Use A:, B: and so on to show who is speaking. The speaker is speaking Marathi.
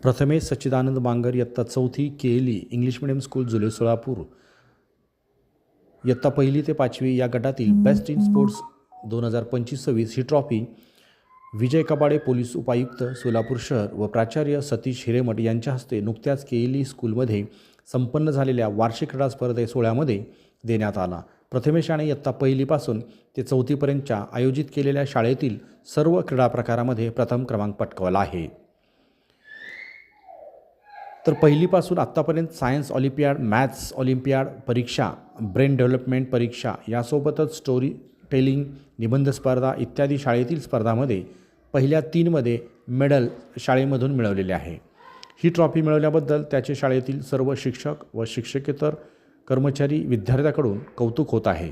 A: प्रथमेश सच्चिदानंद बांगर इयत्ता 4थी KLE English medium school Jule Solapur इयत्ता 1ली ते 5वी या गटातील बेस्ट इन स्पोर्ट्स 2025-26 ही ट्रॉफी विजय कबाडे पोलीस उपायुक्त सोलापूर शहर व प्राचार्य सतीश हिरेमठ यांच्या हस्ते नुकत्याच केएलई स्कूलमध्ये संपन्न झालेल्या वार्षिक क्रीडा स्पर्धे सोहळ्यामध्ये देण्यात आला। प्रथमेश याने इयत्ता 1लीपासून ते 4थीपर्यंतच्या आयोजित केलेल्या शाळेतील सर्व क्रीडा प्रकारामध्ये प्रथम क्रमांक पटकावला आहे। तर 1लीपासून आत्तापर्यंत सायन्स ऑलिम्पियाड, मॅथ्स ऑलिम्पियाड परीक्षा, ब्रेन डेव्हलपमेंट परीक्षा यासोबतच स्टोरी टेलिंग, निबंध स्पर्धा इत्यादी शाळेतील स्पर्धांमध्ये पहिल्या 3मध्ये मेडल शाळेमधून मिळवलेले आहे। ही ट्रॉफी मिळवल्याबद्दल त्याचे शाळेतील सर्व शिक्षक व शिक्षकेतर कर्मचारी विद्यार्थ्यांकडून कौतुक होत आहे।